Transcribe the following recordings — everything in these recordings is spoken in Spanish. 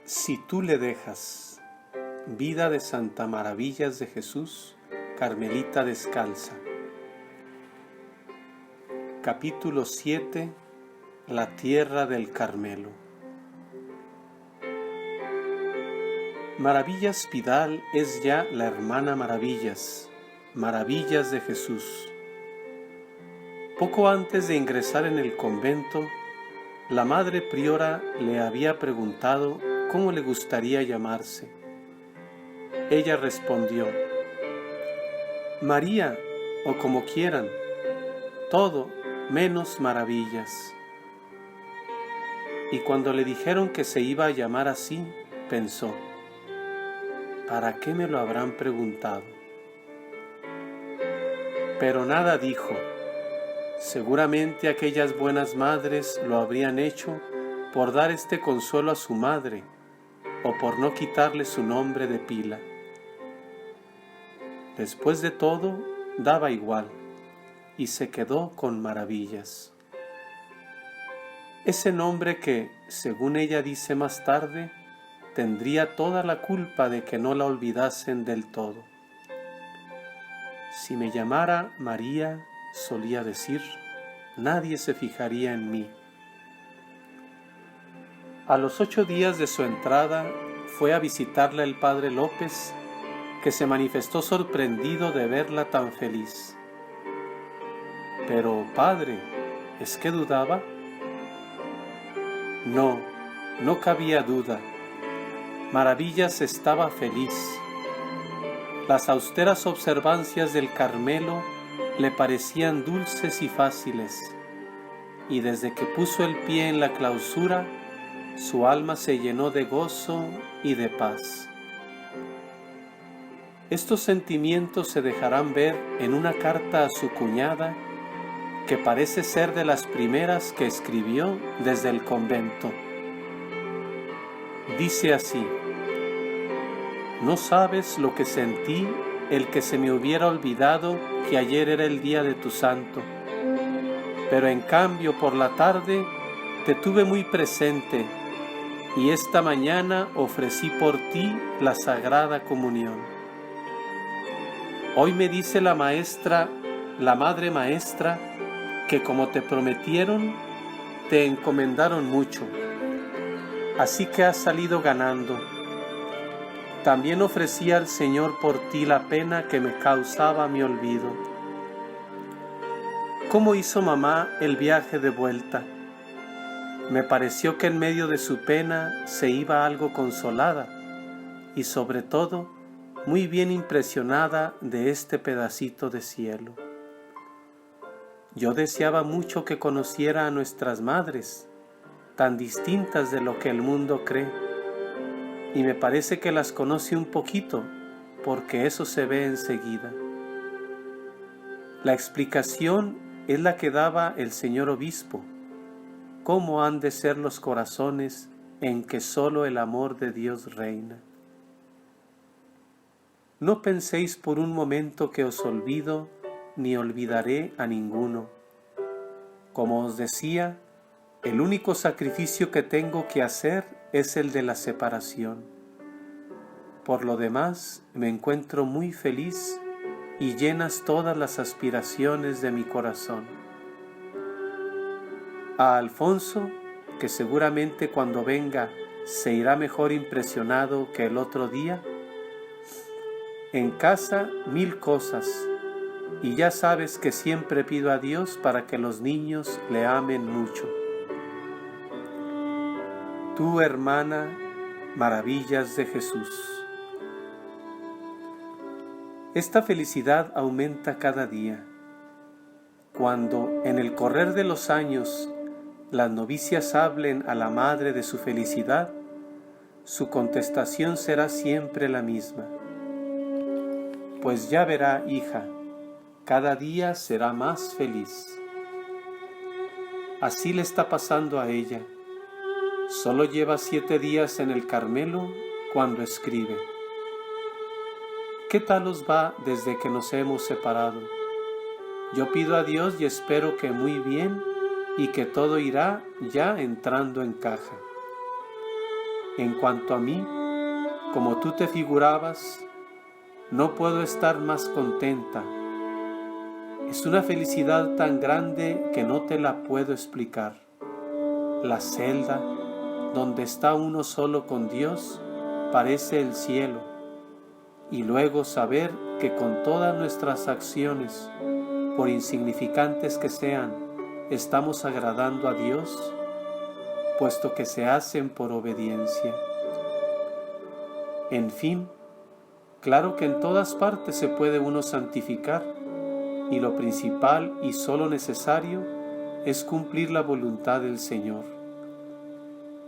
Si tú le dejas. Vida de Santa Maravillas de Jesús, Carmelita Descalza. Capítulo 7. La tierra del Carmelo. Maravillas Vidal es ya la hermana Maravillas, Maravillas de Jesús. Poco antes de ingresar en el convento, la madre priora le había preguntado cómo le gustaría llamarse. Ella respondió: María, o como quieran, todo menos Maravillas. Y cuando le dijeron que se iba a llamar así, pensó: ¿para qué me lo habrán preguntado? Pero nada dijo. Seguramente aquellas buenas madres lo habrían hecho por dar este consuelo a su madre, o por no quitarle su nombre de pila. Después de todo, daba igual, y se quedó con Maravillas. Ese nombre que, según ella dice más tarde, tendría toda la culpa de que no la olvidasen del todo. Si me llamara María, solía decir, nadie se fijaría en mí. A los 8 días de su entrada, fue a visitarla el padre López, que se manifestó sorprendido de verla tan feliz. Pero, padre, ¿es que dudaba? No, no cabía duda. Maravillas estaba feliz. Las austeras observancias del Carmelo le parecían dulces y fáciles, y desde que puso el pie en la clausura, su alma se llenó de gozo y de paz. Estos sentimientos se dejarán ver en una carta a su cuñada, que parece ser de las primeras que escribió desde el convento. Dice así: no sabes lo que sentí el que se me hubiera olvidado que ayer era el día de tu santo, pero en cambio por la tarde te tuve muy presente y esta mañana ofrecí por ti la Sagrada Comunión. Hoy me dice la maestra, la madre maestra, que como te prometieron, te encomendaron mucho, así que has salido ganando. También ofrecí al Señor por ti la pena que me causaba mi olvido. ¿Cómo hizo mamá el viaje de vuelta? Me pareció que en medio de su pena se iba algo consolada y sobre todo muy bien impresionada de este pedacito de cielo. Yo deseaba mucho que conociera a nuestras madres, tan distintas de lo que el mundo cree, y me parece que las conoce un poquito, porque eso se ve enseguida. La explicación es la que daba el señor obispo: cómo han de ser los corazones en que solo el amor de Dios reina. No penséis por un momento que os olvido, ni olvidaré a ninguno. Como os decía, el único sacrificio que tengo que hacer es el de la separación. Por lo demás, me encuentro muy feliz y llenas todas las aspiraciones de mi corazón. A Alfonso, que seguramente cuando venga se irá mejor impresionado que el otro día, en casa 1000 cosas, y ya sabes que siempre pido a Dios para que los niños le amen mucho. Tu hermana, Maravillas de Jesús. Esta felicidad aumenta cada día. Cuando, en el correr de los años, las novicias hablen a la madre de su felicidad, su contestación será siempre la misma: pues ya verá, hija, cada día será más feliz. Así le está pasando a ella. Solo lleva 7 días en el Carmelo cuando escribe. ¿Qué tal os va desde que nos hemos separado? Yo pido a Dios y espero que muy bien y que todo irá ya entrando en caja. En cuanto a mí, como tú te figurabas, no puedo estar más contenta. Es una felicidad tan grande que no te la puedo explicar. La celda, donde está uno solo con Dios, parece el cielo. Y luego saber que con todas nuestras acciones, por insignificantes que sean, estamos agradando a Dios, puesto que se hacen por obediencia. En fin, claro que en todas partes se puede uno santificar, y lo principal y solo necesario es cumplir la voluntad del Señor.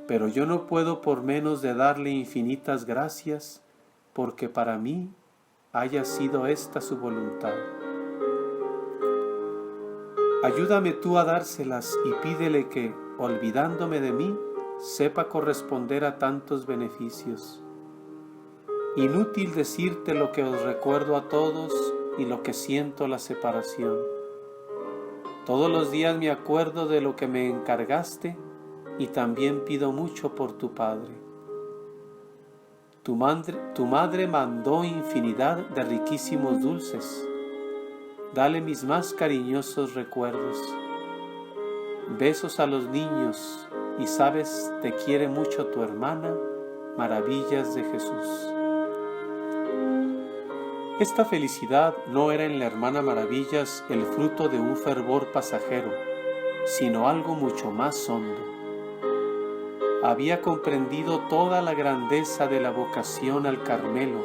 Pero yo no puedo por menos de darle infinitas gracias, porque para mí haya sido esta su voluntad. Ayúdame tú a dárselas y pídele que, olvidándome de mí, sepa corresponder a tantos beneficios. Inútil decirte lo que os recuerdo a todos y lo que siento la separación. Todos los días me acuerdo de lo que me encargaste y también pido mucho por tu Padre. Tu madre mandó infinidad de riquísimos dulces. Dale mis más cariñosos recuerdos. Besos a los niños y sabes, te quiere mucho tu hermana, Maravillas de Jesús. Esta felicidad no era en la hermana Maravillas el fruto de un fervor pasajero, sino algo mucho más hondo. Había comprendido toda la grandeza de la vocación al Carmelo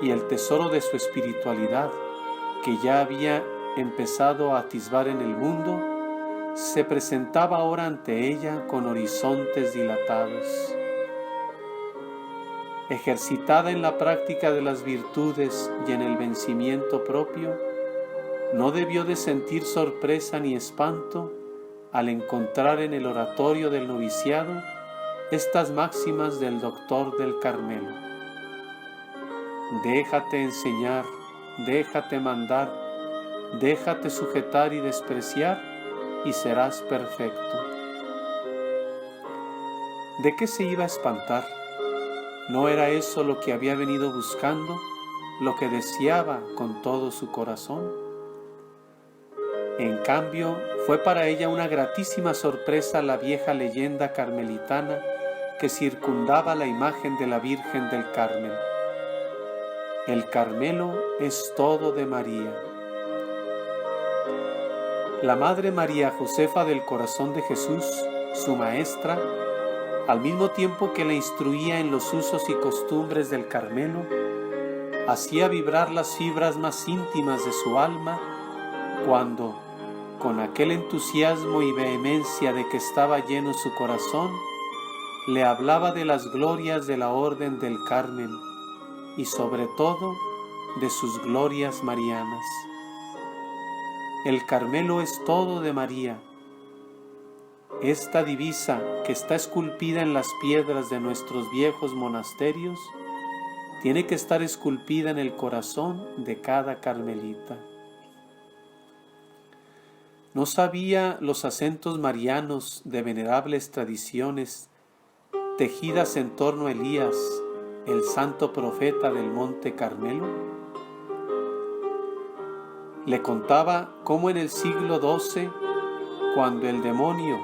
y el tesoro de su espiritualidad, que ya había empezado a atisbar en el mundo, se presentaba ahora ante ella con horizontes dilatados. Ejercitada en la práctica de las virtudes y en el vencimiento propio, no debió de sentir sorpresa ni espanto al encontrar en el oratorio del noviciado estas máximas del doctor del Carmelo. Déjate enseñar, déjate mandar, déjate sujetar y despreciar, y serás perfecto. ¿De qué se iba a espantar? ¿No era eso lo que había venido buscando, lo que deseaba con todo su corazón? En cambio, fue para ella una gratísima sorpresa la vieja leyenda carmelitana que circundaba la imagen de la Virgen del Carmen. El Carmelo es todo de María. La Madre María Josefa del Corazón de Jesús, su maestra, al mismo tiempo que la instruía en los usos y costumbres del Carmelo, hacía vibrar las fibras más íntimas de su alma cuando, con aquel entusiasmo y vehemencia de que estaba lleno su corazón, le hablaba de las glorias de la Orden del Carmen y sobre todo de sus glorias marianas. El Carmelo es todo de María. Esta divisa que está esculpida en las piedras de nuestros viejos monasterios tiene que estar esculpida en el corazón de cada carmelita. ¿No sabía los acentos marianos de venerables tradiciones tejidas en torno a Elías, el santo profeta del Monte Carmelo? Le contaba cómo en el siglo XII, cuando el demonio,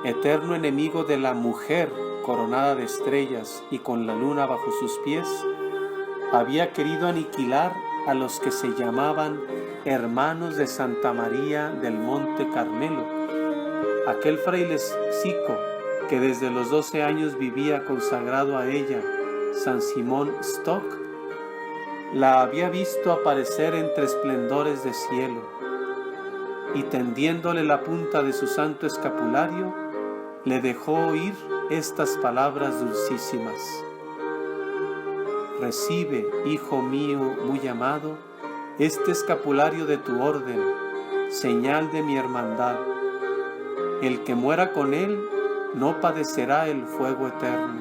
eterno enemigo de la mujer coronada de estrellas y con la luna bajo sus pies, había querido aniquilar a los que se llamaban hermanos de Santa María del Monte Carmelo. Aquel frailecico que desde los 12 años vivía consagrado a ella, San Simón Stock, la había visto aparecer entre esplendores de cielo y tendiéndole la punta de su santo escapulario, le dejó oír estas palabras dulcísimas: recibe, hijo mío muy amado, este escapulario de tu orden, señal de mi hermandad. El que muera con él no padecerá el fuego eterno.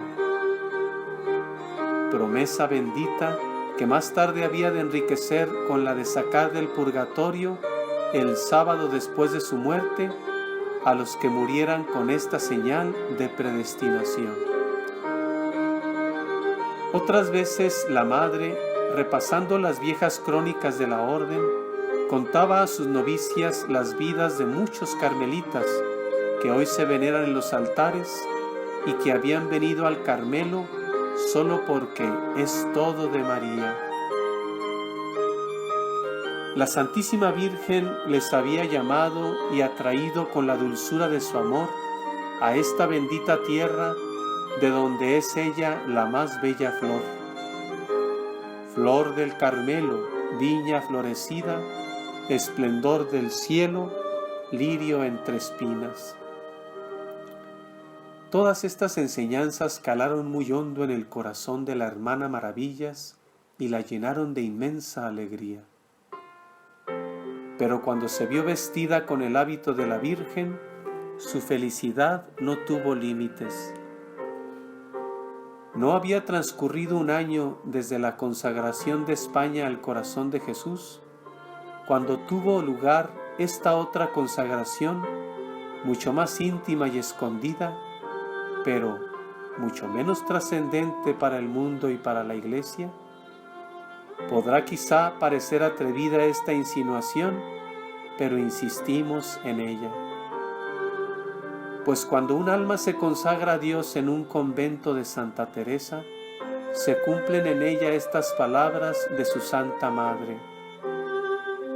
Promesa bendita que más tarde había de enriquecer con la de sacar del purgatorio el sábado después de su muerte a los que murieran con esta señal de predestinación. Otras veces la madre, repasando las viejas crónicas de la orden, contaba a sus novicias las vidas de muchos carmelitas que hoy se veneran en los altares y que habían venido al Carmelo solo porque es todo de María. La Santísima Virgen les había llamado y atraído con la dulzura de su amor a esta bendita tierra de donde es ella la más bella flor. Flor del Carmelo, viña florecida, esplendor del cielo, lirio entre espinas. Todas estas enseñanzas calaron muy hondo en el corazón de la hermana Maravillas y la llenaron de inmensa alegría. Pero cuando se vio vestida con el hábito de la Virgen, su felicidad no tuvo límites. No había transcurrido un año desde la consagración de España al corazón de Jesús, cuando tuvo lugar esta otra consagración, mucho más íntima y escondida, pero mucho menos trascendente para el mundo y para la Iglesia. Podrá quizá parecer atrevida esta insinuación, pero insistimos en ella. Pues cuando un alma se consagra a Dios en un convento de Santa Teresa, se cumplen en ella estas palabras de su Santa Madre: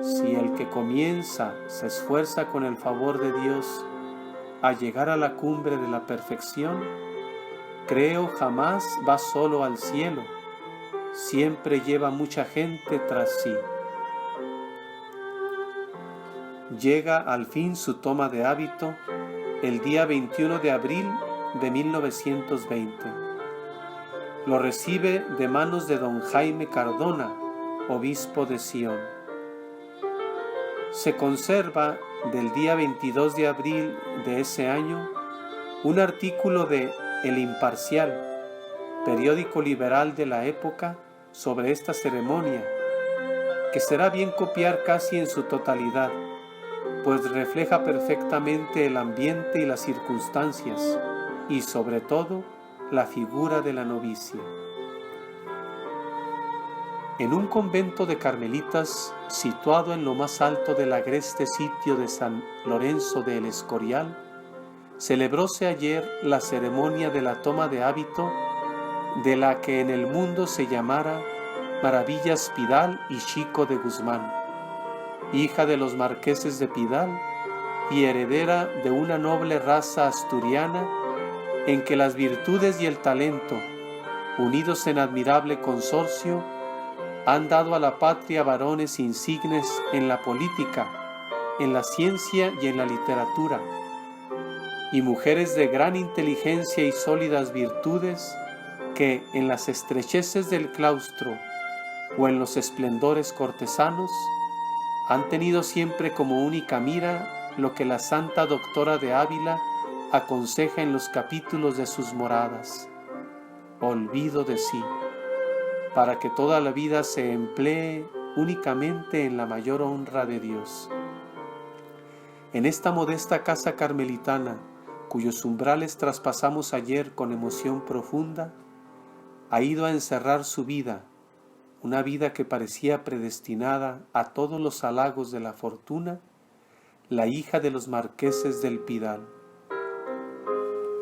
si el que comienza se esfuerza con el favor de Dios a llegar a la cumbre de la perfección, creo jamás va solo al cielo, siempre lleva mucha gente tras sí. Llega al fin su toma de hábito el día 21 de abril de 1920. Lo recibe de manos de don Jaime Cardona, obispo de Sion. Se conserva del día 22 de abril de ese año un artículo de El Imparcial, periódico liberal de la época, sobre esta ceremonia, que será bien copiar casi en su totalidad, pues refleja perfectamente el ambiente y las circunstancias, y sobre todo la figura de la novicia. En un convento de carmelitas situado en lo más alto del agreste sitio de San Lorenzo de El Escorial, celebróse ayer la ceremonia de la toma de hábito de la que en el mundo se llamara Maravillas Pidal y Chico de Guzmán, hija de los marqueses de Pidal y heredera de una noble raza asturiana en que las virtudes y el talento, unidos en admirable consorcio, han dado a la patria varones insignes en la política, en la ciencia y en la literatura, y mujeres de gran inteligencia y sólidas virtudes que en las estrecheces del claustro o en los esplendores cortesanos han tenido siempre como única mira lo que la Santa Doctora de Ávila aconseja en los capítulos de sus moradas: olvido de sí, para que toda la vida se emplee únicamente en la mayor honra de Dios. En esta modesta casa carmelitana, cuyos umbrales traspasamos ayer con emoción profunda, ha ido a encerrar su vida, una vida que parecía predestinada a todos los halagos de la fortuna, la hija de los marqueses del Pidal.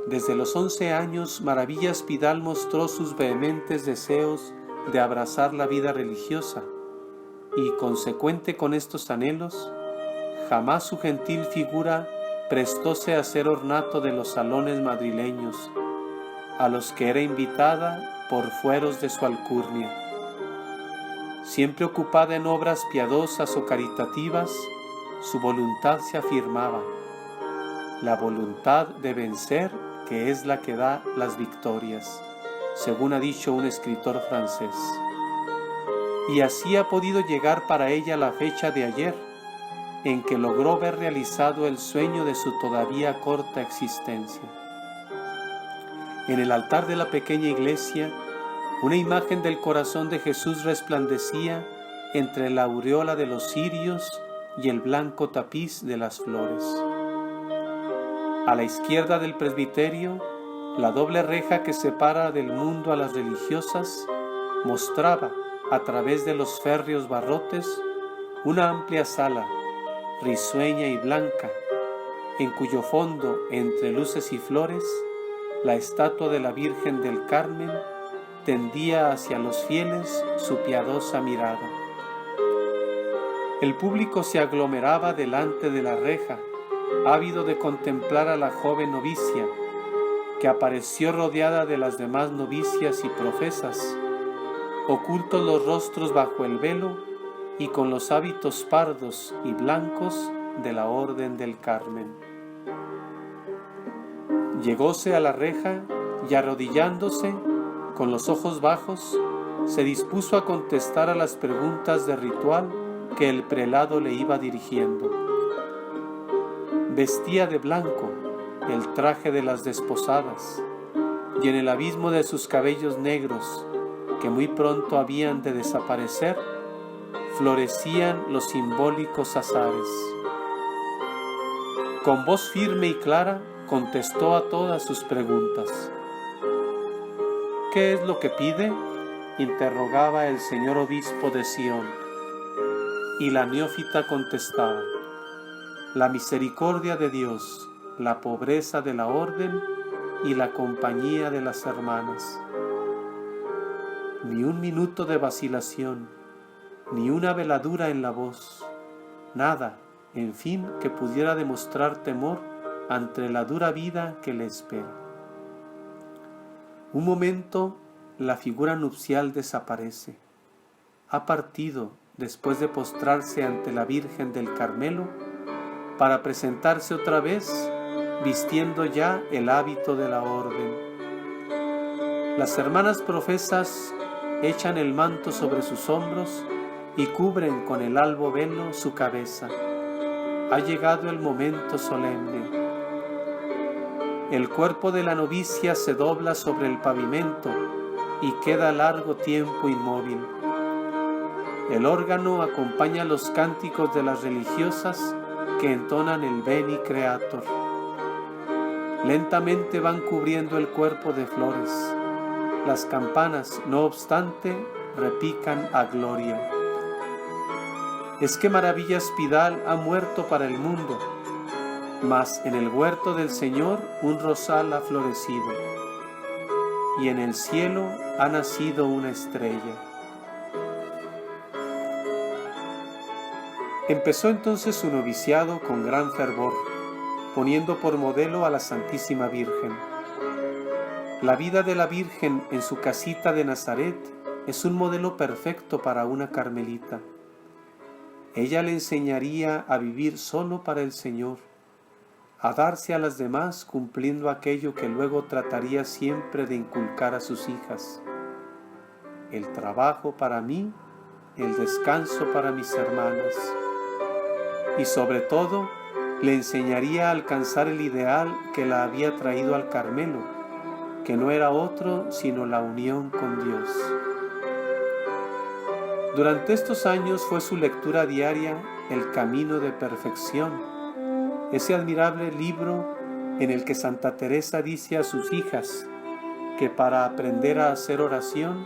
Desde los 11 años, Maravillas Pidal mostró sus vehementes deseos de abrazar la vida religiosa y, consecuente con estos anhelos, jamás su gentil figura prestóse a ser ornato de los salones madrileños, a los que era invitada por fueros de su alcurnia. Siempre ocupada en obras piadosas o caritativas, su voluntad se afirmaba: la voluntad de vencer, que es la que da las victorias, según ha dicho un escritor francés. Y así ha podido llegar para ella la fecha de ayer, en que logró ver realizado el sueño de su todavía corta existencia. En el altar de la pequeña iglesia, una imagen del corazón de Jesús resplandecía entre la aureola de los cirios y el blanco tapiz de las flores. A la izquierda del presbiterio, La doble reja que separa del mundo a las religiosas mostraba, a través de los férreos barrotes, una amplia sala, risueña y blanca, en cuyo fondo, entre luces y flores, la estatua de la Virgen del Carmen tendía hacia los fieles su piadosa mirada. El público se aglomeraba delante de la reja, ávido de contemplar a la joven novicia, que apareció rodeada de las demás novicias y profesas, ocultos los rostros bajo el velo y con los hábitos pardos y blancos de la Orden del Carmen. Llegóse a la reja y, arrodillándose, con los ojos bajos, se dispuso a contestar a las preguntas de ritual que el prelado le iba dirigiendo. Vestía de blanco el traje de las desposadas, y en el abismo de sus cabellos negros, que muy pronto habían de desaparecer, florecían los simbólicos azares. Con voz firme y clara contestó a todas sus preguntas. ¿Qué es lo que pide?, interrogaba el señor obispo de Sion. Y la neófita contestaba: la misericordia de Dios, la pobreza de la orden y la compañía de las hermanas. Ni un minuto de vacilación, ni una veladura en la voz, nada, en fin, que pudiera demostrar temor ante la dura vida que le espera. Un momento, la figura nupcial desaparece. Ha partido, después de postrarse ante la Virgen del Carmelo, para presentarse otra vez, vistiendo ya el hábito de la orden. Las hermanas profesas echan el manto sobre sus hombros y cubren con el albo velo su cabeza. Ha llegado el momento solemne. El cuerpo de la novicia se dobla sobre el pavimento y queda largo tiempo inmóvil. El órgano acompaña los cánticos de las religiosas que entonan el Veni Creator. Lentamente van cubriendo el cuerpo de flores. Las campanas, no obstante, repican a gloria. Es que Maravillas Pidal ha muerto para el mundo, mas en el huerto del Señor un rosal ha florecido, y en el cielo ha nacido una estrella. Empezó entonces su noviciado con gran fervor, poniendo por modelo a la Santísima Virgen. La vida de la Virgen en su casita de Nazaret es un modelo perfecto para una carmelita. Ella le enseñaría a vivir solo para el Señor, a darse a las demás cumpliendo aquello que luego trataría siempre de inculcar a sus hijas: el trabajo para mí, el descanso para mis hermanas. Y sobre todo, le enseñaría a alcanzar el ideal que la había traído al Carmelo, que no era otro sino la unión con Dios. Durante estos años fue su lectura diaria El Camino de Perfección, ese admirable libro en el que Santa Teresa dice a sus hijas que para aprender a hacer oración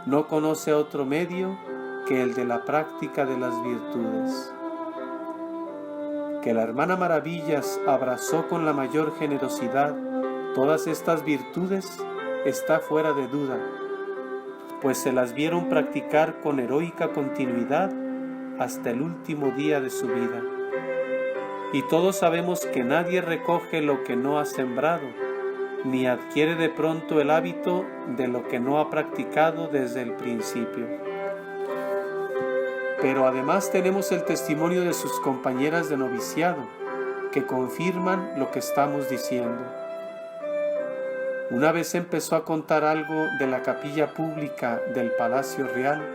no conoce otro medio que el de la práctica de las virtudes. Que la hermana Maravillas abrazó con la mayor generosidad todas estas virtudes está fuera de duda, pues se las vieron practicar con heroica continuidad hasta el último día de su vida. Y todos sabemos que nadie recoge lo que no ha sembrado, ni adquiere de pronto el hábito de lo que no ha practicado desde el principio. Pero además tenemos el testimonio de sus compañeras de noviciado, que confirman lo que estamos diciendo. Una vez empezó a contar algo de la capilla pública del Palacio Real,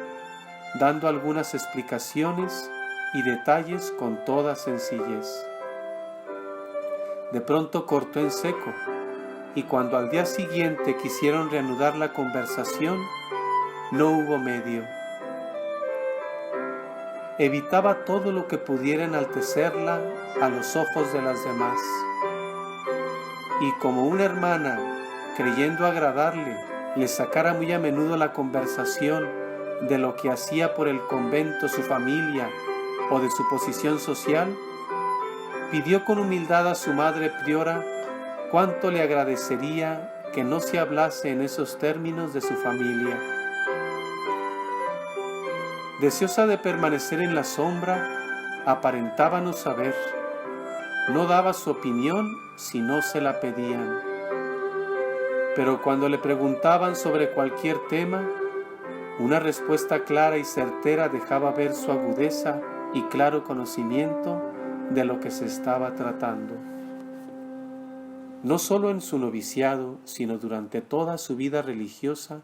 dando algunas explicaciones y detalles con toda sencillez. De pronto cortó en seco, y cuando al día siguiente quisieron reanudar la conversación, no hubo medio. Evitaba todo lo que pudiera enaltecerla a los ojos de las demás. Y como una hermana creyendo agradarle, le sacara muy a menudo la conversación de lo que hacía por el convento su familia o de su posición social, pidió con humildad a su madre priora cuánto le agradecería que no se hablase en esos términos de su familia. Deseosa de permanecer en la sombra, aparentaba no saber, no daba su opinión si no se la pedían. Pero cuando le preguntaban sobre cualquier tema, una respuesta clara y certera dejaba ver su agudeza y claro conocimiento de lo que se estaba tratando. No solo en su noviciado, sino durante toda su vida religiosa,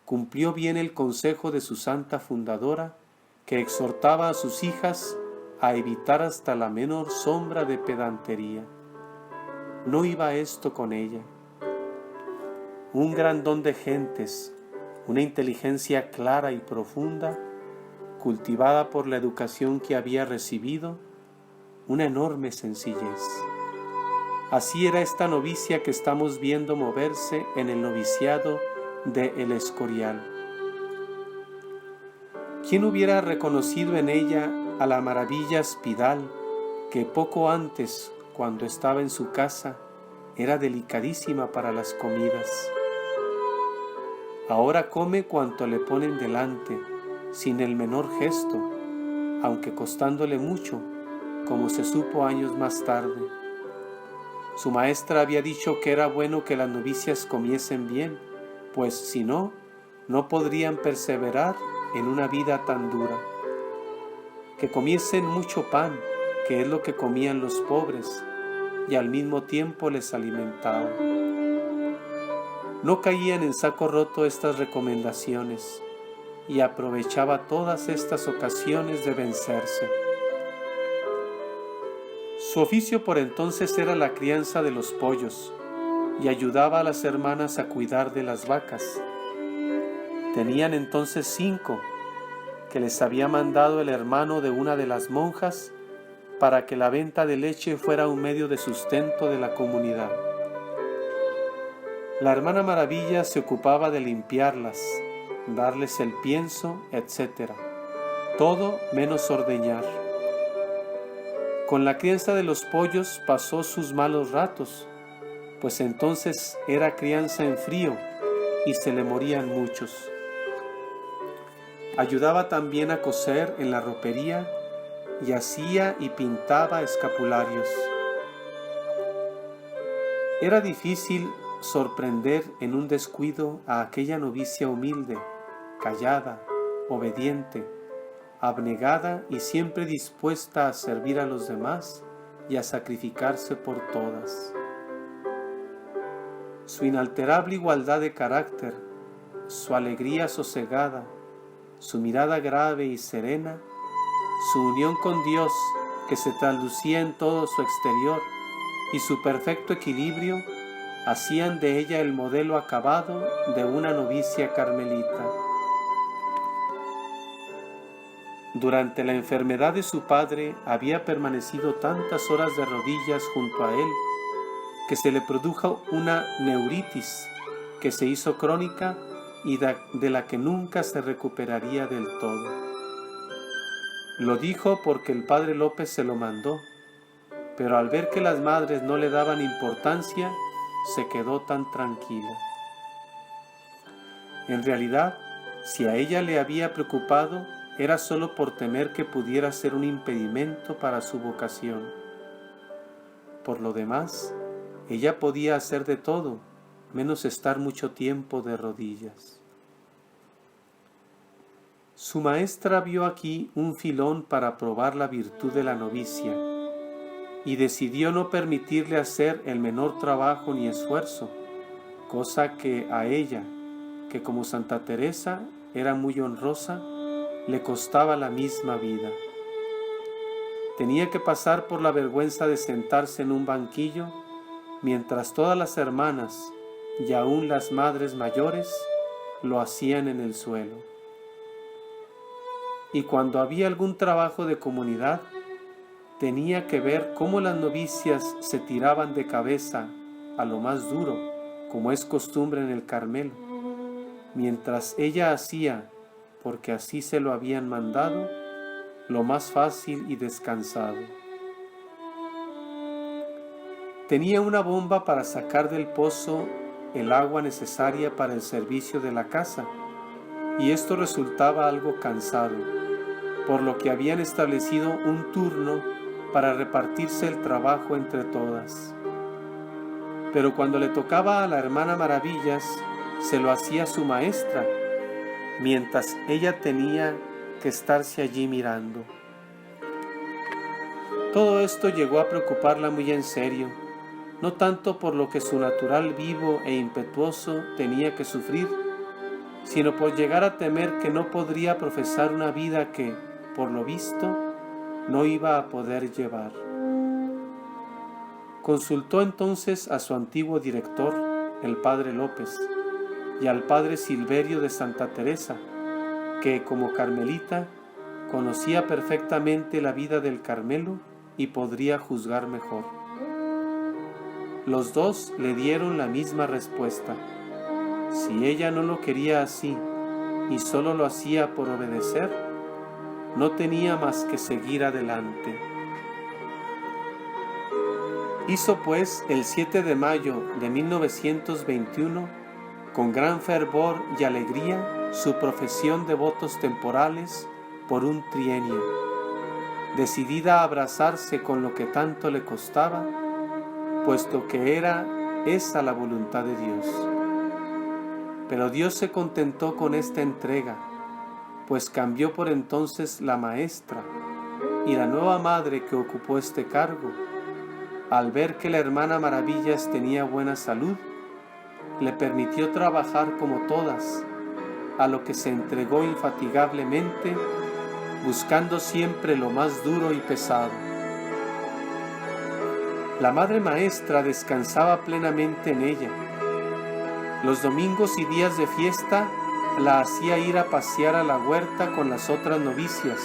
cumplió bien el consejo de su santa fundadora, que exhortaba a sus hijas a evitar hasta la menor sombra de pedantería. No iba esto con ella. Un gran don de gentes, una inteligencia clara y profunda, cultivada por la educación que había recibido, una enorme sencillez. Así era esta novicia que estamos viendo moverse en el noviciado de El Escorial. ¿Quién hubiera reconocido en ella a la maravilla Spidal, que poco antes, cuando estaba en su casa, era delicadísima para las comidas? Ahora come cuanto le ponen delante, sin el menor gesto, aunque costándole mucho, como se supo años más tarde. Su maestra había dicho que era bueno que las novicias comiesen bien, pues si no, no podrían perseverar en una vida tan dura. Que comiesen mucho pan, que es lo que comían los pobres, y al mismo tiempo les alimentaba. No caían en saco roto estas recomendaciones y aprovechaba todas estas ocasiones de vencerse. Su oficio por entonces era la crianza de los pollos y ayudaba a las hermanas a cuidar de las vacas. Tenían entonces 5 que les había mandado el hermano de una de las monjas para que la venta de leche fuera un medio de sustento de la comunidad. La hermana Maravilla se ocupaba de limpiarlas, darles el pienso, etc. Todo menos ordeñar. Con la crianza de los pollos pasó sus malos ratos, pues entonces era crianza en frío y se le morían muchos. Ayudaba también a coser en la ropería y hacía y pintaba escapularios. Era difícil sorprender en un descuido a aquella novicia humilde, callada, obediente, abnegada y siempre dispuesta a servir a los demás y a sacrificarse por todas. Su inalterable igualdad de carácter, su alegría sosegada, su mirada grave y serena, su unión con Dios que se traducía en todo su exterior y su perfecto equilibrio hacían de ella el modelo acabado de una novicia carmelita. Durante la enfermedad de su padre había permanecido tantas horas de rodillas junto a él que se le produjo una neuritis que se hizo crónica y de la que nunca se recuperaría del todo. Lo dijo porque el padre López se lo mandó, pero al ver que las madres no le daban importancia, se quedó tan tranquila. En realidad, si a ella le había preocupado, era solo por temer que pudiera ser un impedimento para su vocación. Por lo demás, ella podía hacer de todo, menos estar mucho tiempo de rodillas. Su maestra vio aquí un filón para probar la virtud de la novicia y decidió no permitirle hacer el menor trabajo ni esfuerzo, cosa que a ella, que como Santa Teresa era muy honrosa, le costaba la misma vida. Tenía que pasar por la vergüenza de sentarse en un banquillo, mientras todas las hermanas y aún las madres mayores lo hacían en el suelo. Y cuando había algún trabajo de comunidad, tenía que ver cómo las novicias se tiraban de cabeza a lo más duro como es costumbre en el Carmelo, mientras ella hacía, porque así se lo habían mandado, lo más fácil y descansado. Tenía una bomba para sacar del pozo el agua necesaria para el servicio de la casa, y esto resultaba algo cansado, por lo que habían establecido un turno para repartirse el trabajo entre todas. Pero cuando le tocaba a la hermana Maravillas, se lo hacía su maestra, mientras ella tenía que estarse allí mirando. Todo esto llegó a preocuparla muy en serio, no tanto por lo que su natural vivo e impetuoso tenía que sufrir, sino por llegar a temer que no podría profesar una vida que, por lo visto, no iba a poder llevar. Consultó entonces a su antiguo director, el padre López, y al padre Silverio de Santa Teresa, que como carmelita conocía perfectamente la vida del Carmelo y podría juzgar mejor. Los dos le dieron la misma respuesta. Si ella no lo quería así y solo lo hacía por obedecer, no tenía más que seguir adelante. Hizo pues el 7 de mayo de 1921, con gran fervor y alegría, su profesión de votos temporales por un trienio, decidida a abrazarse con lo que tanto le costaba, puesto que era esa la voluntad de Dios. Pero Dios se contentó con esta entrega, pues cambió por entonces la maestra, y la nueva madre que ocupó este cargo, al ver que la hermana Maravillas tenía buena salud, le permitió trabajar como todas, a lo que se entregó infatigablemente, buscando siempre lo más duro y pesado. La madre maestra descansaba plenamente en ella. Los domingos y días de fiesta la hacía ir a pasear a la huerta con las otras novicias,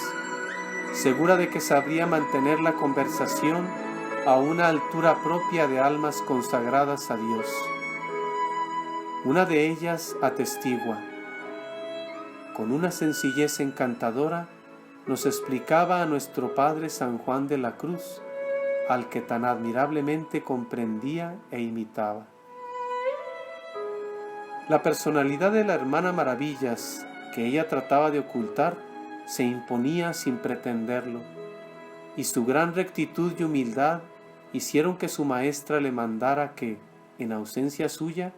segura de que sabría mantener la conversación a una altura propia de almas consagradas a Dios. Una de ellas atestigua. Con una sencillez encantadora nos explicaba a nuestro Padre San Juan de la Cruz, al que tan admirablemente comprendía e imitaba. La personalidad de la hermana Maravillas, que ella trataba de ocultar, se imponía sin pretenderlo, y su gran rectitud y humildad hicieron que su maestra le mandara que, en ausencia suya,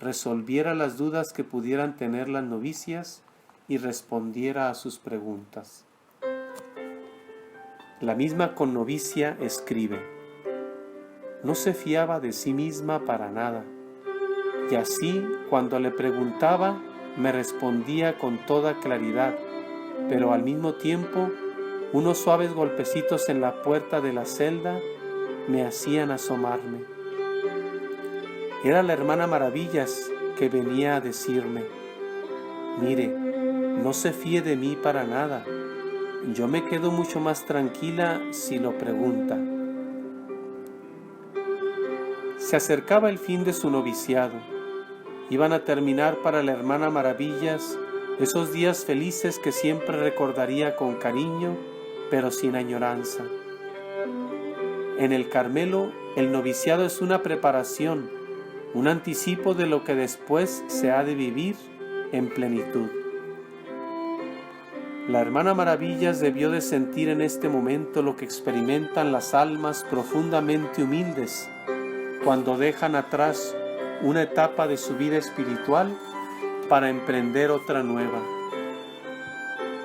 resolviera las dudas que pudieran tener las novicias y respondiera a sus preguntas. La misma connovicia escribe: no se fiaba de sí misma para nada, y así cuando le preguntaba me respondía con toda claridad, pero al mismo tiempo unos suaves golpecitos en la puerta de la celda me hacían asomarme. Era la hermana Maravillas que venía a decirme: mire, no se fíe de mí para nada, yo me quedo mucho más tranquila si lo pregunta. Se acercaba el fin de su noviciado. Iban a terminar para la hermana Maravillas esos días felices que siempre recordaría con cariño, pero sin añoranza. En el Carmelo, el noviciado es una preparación, un anticipo de lo que después se ha de vivir en plenitud. La hermana Maravillas debió de sentir en este momento lo que experimentan las almas profundamente humildes cuando dejan atrás una etapa de su vida espiritual para emprender otra nueva.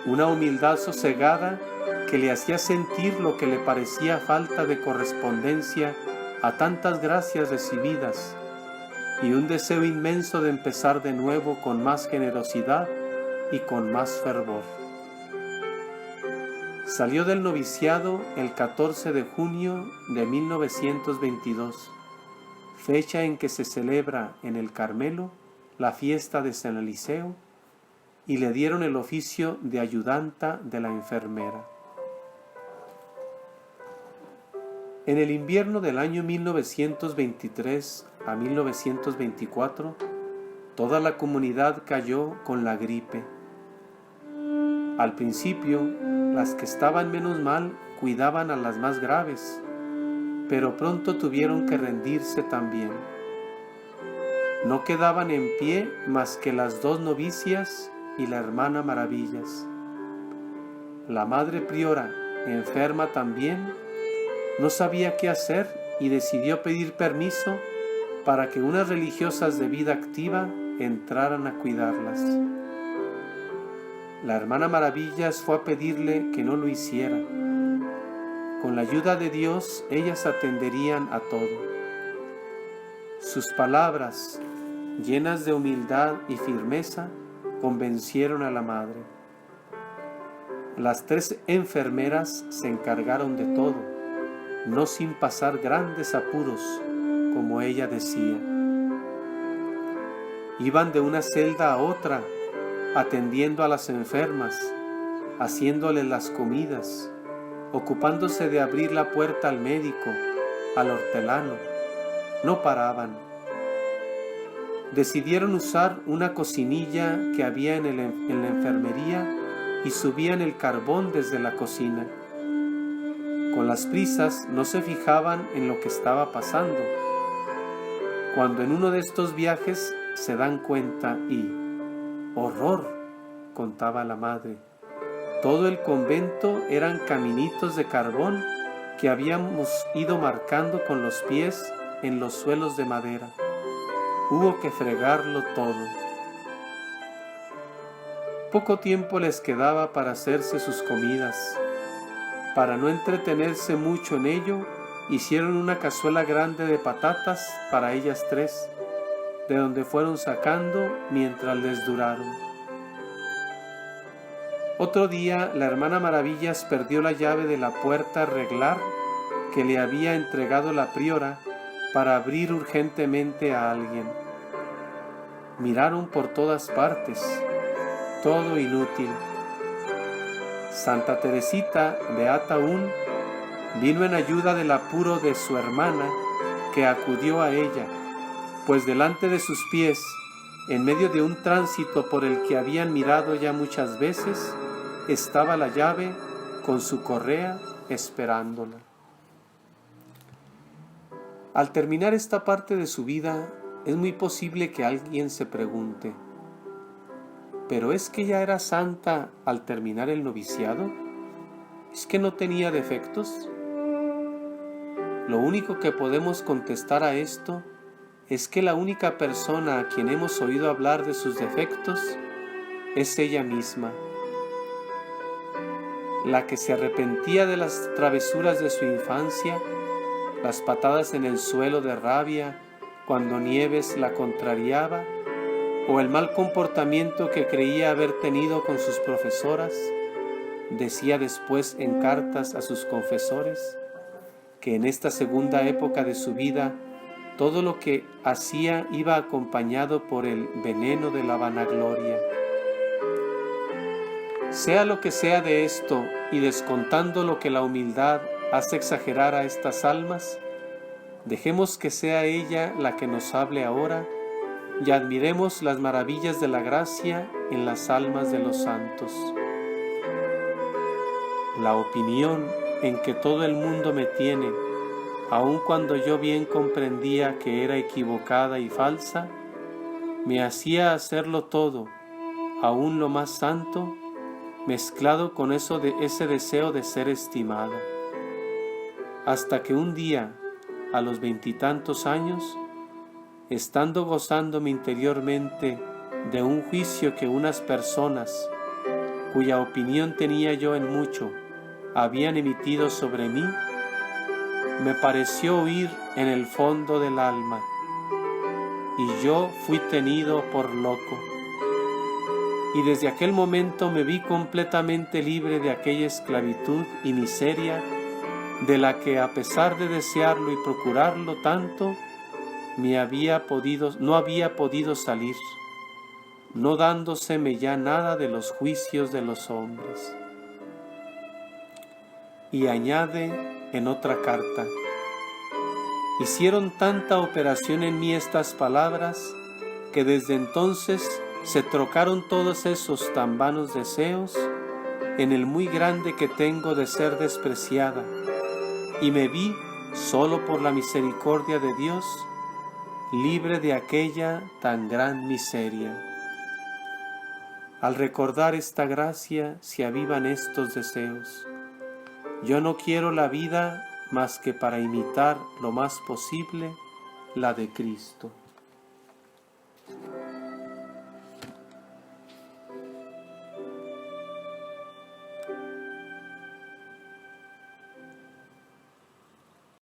Una humildad sosegada que le hacía sentir lo que le parecía falta de correspondencia a tantas gracias recibidas, y un deseo inmenso de empezar de nuevo con más generosidad y con más fervor. Salió del noviciado el 14 de junio de 1922, fecha en que se celebra en el Carmelo la fiesta de San Eliseo, y le dieron el oficio de ayudanta de la enfermera. En el invierno del año 1923, a 1924, toda la comunidad cayó con la gripe. Al principio, las que estaban menos mal cuidaban a las más graves, pero pronto tuvieron que rendirse también. No quedaban en pie más que las 2 novicias y la hermana Maravillas. La madre priora, enferma también, no sabía qué hacer y decidió pedir permiso para que unas religiosas de vida activa entraran a cuidarlas. La hermana Maravillas fue a pedirle que no lo hiciera. Con la ayuda de Dios, ellas atenderían a todo. Sus palabras, llenas de humildad y firmeza, convencieron a la madre. Las 3 enfermeras se encargaron de todo, no sin pasar grandes apuros, como ella decía. Iban de una celda a otra, atendiendo a las enfermas, haciéndoles las comidas, ocupándose de abrir la puerta al médico, al hortelano. No paraban. Decidieron usar una cocinilla que había en la enfermería y subían el carbón desde la cocina. Con las prisas no se fijaban en lo que estaba pasando. Cuando en uno de estos viajes se dan cuenta y ¡horror!, contaba la madre. Todo el convento eran caminitos de carbón que habíamos ido marcando con los pies en los suelos de madera. Hubo que fregarlo todo. Poco tiempo les quedaba para hacerse sus comidas. Para no entretenerse mucho en ello, hicieron una cazuela grande de patatas para ellas 3, de donde fueron sacando mientras les duraron. Otro día, la hermana Maravillas perdió la llave de la puerta a reglar que le había entregado la priora para abrir urgentemente a alguien. Miraron por todas partes, todo inútil. Santa Teresita, beata aún, vino en ayuda del apuro de su hermana, que acudió a ella, pues delante de sus pies, en medio de un tránsito por el que habían mirado ya muchas veces, estaba la llave con su correa esperándola. Al terminar esta parte de su vida, es muy posible que alguien se pregunte: ¿pero es que ya era santa al terminar el noviciado? ¿Es que no tenía defectos? Lo único que podemos contestar a esto es que la única persona a quien hemos oído hablar de sus defectos es ella misma, la que se arrepentía de las travesuras de su infancia, las patadas en el suelo de rabia cuando Nieves la contrariaba, o el mal comportamiento que creía haber tenido con sus profesoras. Decía después en cartas a sus confesores que en esta segunda época de su vida todo lo que hacía iba acompañado por el veneno de la vanagloria. Sea lo que sea de esto, y descontando lo que la humildad hace exagerar a estas almas, dejemos que sea ella la que nos hable ahora y admiremos las maravillas de la gracia en las almas de los santos. La opinión en que todo el mundo me tiene, aun cuando yo bien comprendía que era equivocada y falsa, me hacía hacerlo todo, aun lo más santo, mezclado con ese deseo de ser estimada. Hasta que un día, a los 20 y tantos años, estando gozándome interiormente de un juicio que unas personas, cuya opinión tenía yo en mucho, habían emitido sobre mí, me pareció oír en el fondo del alma, y yo fui tenido por loco. Y desde aquel momento me vi completamente libre de aquella esclavitud y miseria de la que, a pesar de desearlo y procurarlo tanto, no había podido salir, no dándoseme ya nada de los juicios de los hombres. Y añade en otra carta: Hicieron tanta operación en mí estas palabras, que desde entonces se trocaron todos esos tan vanos deseos en el muy grande que tengo de ser despreciada, y me vi, solo por la misericordia de Dios, libre de aquella tan gran miseria. Al recordar esta gracia se avivan estos deseos. Yo no quiero la vida más que para imitar lo más posible la de Cristo.